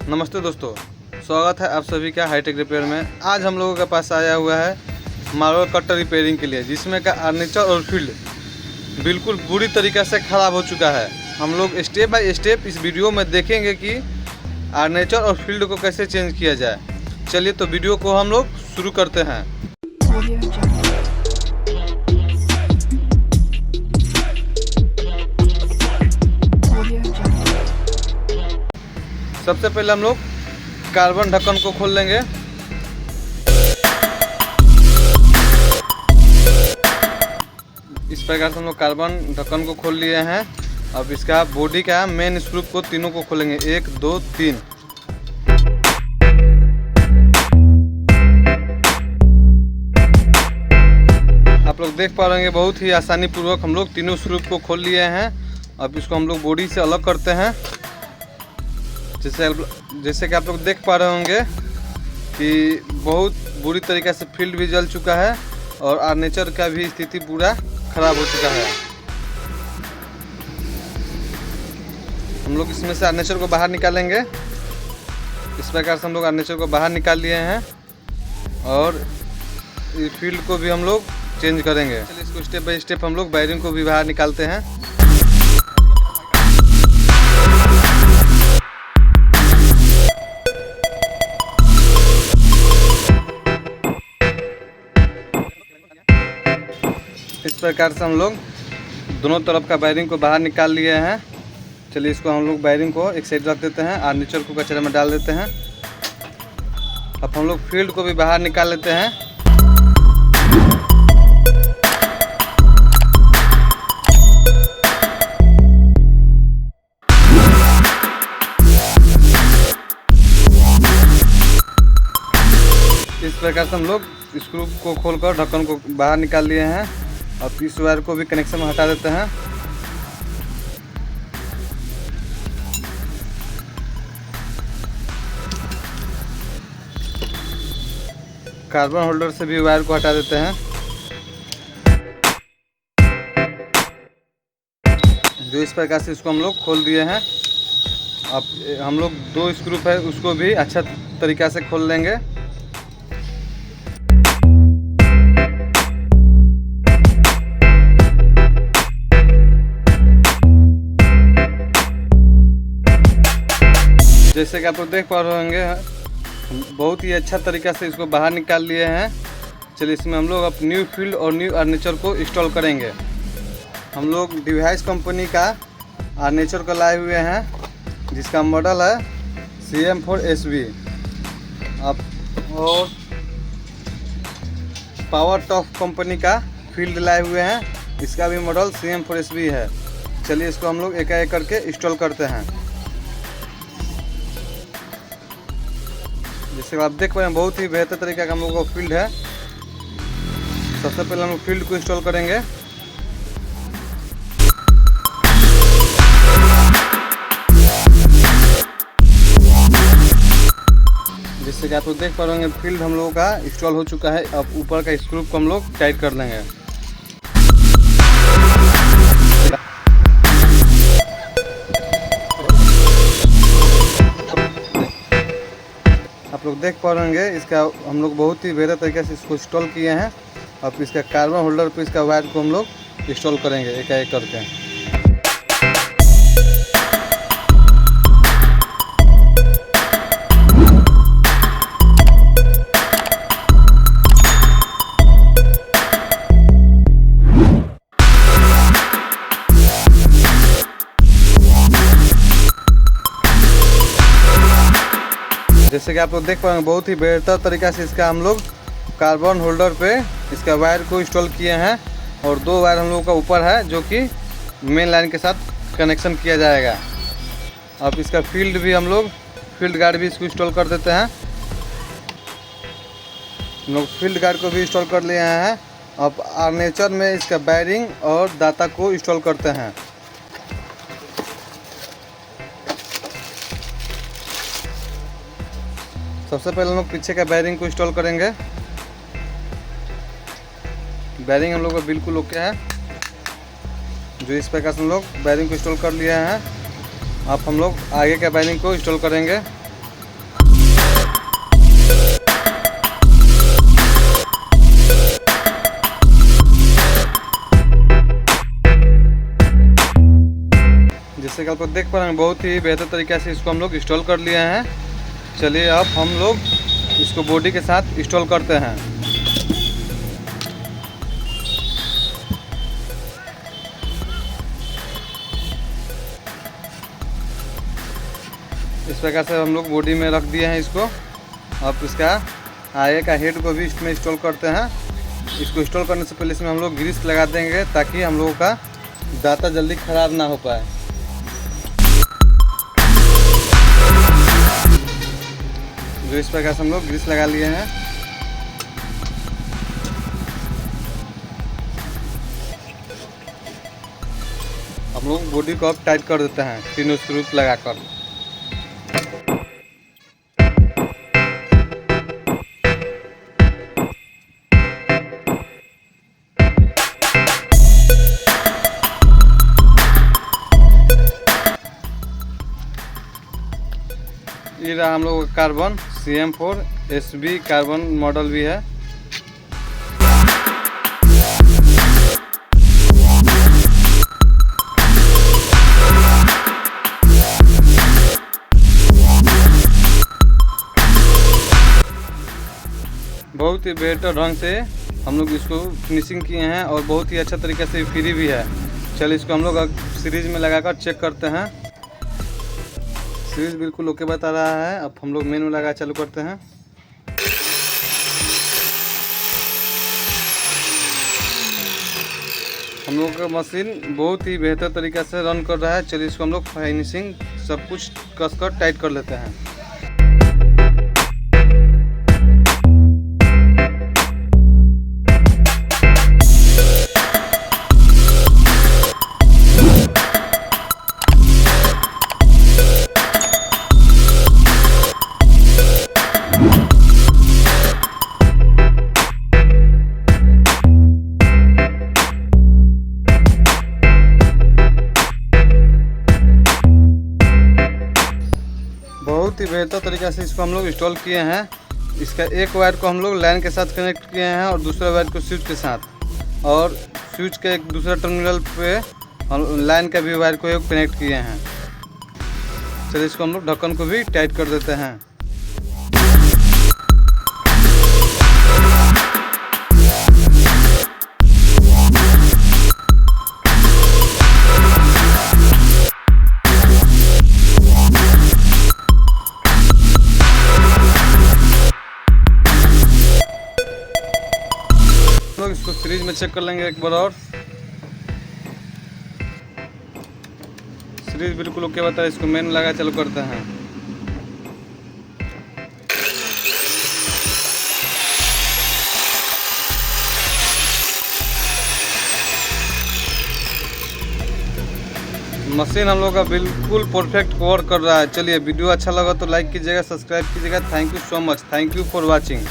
नमस्ते दोस्तों, स्वागत है आप सभी का हाईटेक रिपेयर में। आज हम लोगों के पास आया हुआ है मार्बल कटर रिपेयरिंग के लिए, जिसमें का आर्मेचर और फील्ड बिल्कुल बुरी तरीक़े से ख़राब हो चुका है। हम लोग स्टेप बाय स्टेप इस वीडियो में देखेंगे कि आर्मेचर और फील्ड को कैसे चेंज किया जाए। चलिए तो वीडियो को हम लोग शुरू करते हैं। सबसे पहले हम लोग कार्बन ढक्कन को खोल लेंगे। इस प्रकार से हम लोग कार्बन ढक्कन को खोल लिए हैं। अब इसका बॉडी का मेन स्क्रू को तीनों को खोलेंगे, 1 2 3। आप लोग देख पा रहे हैं बहुत ही आसानी पूर्वक हम लोग तीनों स्क्रू को खोल लिए हैं। अब इसको हम लोग बॉडी से अलग करते हैं। जैसे कि आप लोग देख पा रहे होंगे कि बहुत बुरी तरीके से फील्ड भी जल चुका है और आर्मेचर का भी स्थिति पूरा ख़राब हो चुका है। हम लोग इसमें से आर्मेचर को बाहर निकालेंगे। इस प्रकार से हम लोग आर्मेचर को बाहर निकाल लिए हैं और इस फील्ड को भी हम लोग चेंज करेंगे। चलिए इसको स्टेप बाय स्टेप हम लोग वायरिंग को भी बाहर निकालते हैं। इस प्रकार से हम लोग दोनों तरफ का वायरिंग को बाहर निकाल लिए हैं। चलिए इसको हम लोग वायरिंग को एक साइड रख देते हैं, आर्मेचर को कचरे में डाल देते हैं। अब हम लोग फील्ड को भी बाहर निकाल लेते हैं। इस प्रकार से हम लोग स्क्रू को खोलकर ढक्कन को बाहर निकाल लिए हैं। अब इस वायर को भी कनेक्शन में हटा देते हैं। कार्बन होल्डर से भी वायर को हटा देते हैं। जो इस प्रकार से इसको हम लोग खोल दिए हैं। अब हम लोग 2 स्क्रू है उसको भी अच्छा तरीक़ा से खोल लेंगे। जैसे कि आप लोग देख पा रहे होंगे बहुत ही अच्छा तरीक़ा से इसको बाहर निकाल लिए हैं। चलिए इसमें हम लोग अब न्यू फील्ड और न्यू आर्मेचर को इंस्टॉल करेंगे। हम लोग डिवाइस कंपनी का आर्मेचर को लाए हुए हैं, जिसका मॉडल है CM4SB। अब और पावर टॉप कंपनी का फील्ड लाए हुए हैं, इसका भी मॉडल CM4SB है। चलिए इसको हम लोग एक एक करके इंस्टॉल करते हैं। जैसे आप देख पा रहे हैं बहुत ही बेहतर तरीके का हम लोगों का फील्ड है। सबसे पहले हम लोग फील्ड को इंस्टॉल करेंगे। जैसे कि आप लोग देख पा रहे हैं फील्ड हम लोगों का इंस्टॉल हो चुका है। अब ऊपर का स्क्रू को हम लोग टाइट कर लेंगे। आप लोग देख पा रहे होंगे इसका हम लोग बहुत ही बेहतर तरीके से इसको इंस्टॉल किए हैं। अब इसका कार्बन होल्डर पे इसका वायर को हम लोग इंस्टॉल करेंगे एक एक करके। जैसे कि आप लोग देख पा रहे हैं बहुत ही बेहतर तरीक़ा से इसका हम लोग कार्बन होल्डर पे इसका वायर को इंस्टॉल किए हैं और 2 वायर हम लोगों का ऊपर है जो कि मेन लाइन के साथ कनेक्शन किया जाएगा। अब इसका फील्ड भी हम लोग फील्ड गार्ड भी इसको इंस्टॉल कर देते हैं। हम लोग फील्ड गार्ड को भी इंस्टॉल कर लिए हैं। अब आर्मेचर में इसका वायरिंग और दाता को इंस्टॉल करते हैं। सबसे पहले हम लोग पीछे का वायरिंग को इंस्टॉल करेंगे। वायरिंग हम लोग का बिल्कुल ओके है। जो इस प्रकार से हम लोग वायरिंग को इंस्टॉल कर लिया है। अब हम लोग आगे का वायरिंग को इंस्टॉल करेंगे। जैसे कि आप देख पा रहे हैं बहुत ही बेहतर तरीके से इसको हम लोग इंस्टॉल कर लिए हैं। चलिए अब हम लोग इसको बॉडी के साथ इंस्टॉल करते हैं। इस प्रकार से हम लोग बॉडी में रख दिए हैं इसको। अब इसका आगे का हेड को भी इसमें इंस्टॉल करते हैं। इसको इंस्टॉल करने से पहले इसमें हम लोग ग्रीस लगा देंगे ताकि हम लोगों का डाटा जल्दी ख़राब ना हो पाए। जो इस प्रकार से हम लोग ग्रीस लगा लिए हैं। हम लोग बॉडी को अब टाइट कर देते हैं तीनों स्क्रू लगाकर। ये रहा हम लोग का carbon CM4 SB carbon model भी है। बहुत ही बेहतर ढंग से हम लोग इसको फिनिशिंग किए हैं और बहुत ही अच्छा तरीके से फ्री भी है। चलिए इसको हम लोग सीरीज में लगाकर चेक करते हैं। सीरीज बिल्कुल ओके बता रहा है। अब हम लोग मेन में लगा चालू करते हैं। हम लोग का मशीन बहुत ही बेहतर तरीके से रन कर रहा है। चलिए इसको हम लोग फिनिशिंग सब कुछ कसकर टाइट कर लेते हैं। बहुत ही बेहतर तरीके से इसको हम लोग इंस्टॉल किए हैं। इसका एक वायर को हम लोग लाइन के साथ कनेक्ट किए हैं और दूसरा वायर को स्विच के साथ, और स्विच के एक दूसरा टर्मिनल पे हम लाइन का भी वायर को कनेक्ट किए हैं। चलिए इसको हम लोग ढक्कन को भी टाइट कर देते हैं। इसको सीरीज में चेक कर लेंगे एक बार और। सीरीज बिल्कुल ओके बता है। इसको मेन लगा चालू करते हैं। मशीन हम लोग का बिल्कुल परफेक्ट वर्क कर रहा है। चलिए वीडियो अच्छा लगा तो लाइक कीजिएगा, सब्सक्राइब कीजिएगा। Thank you so much. Thank you for watching.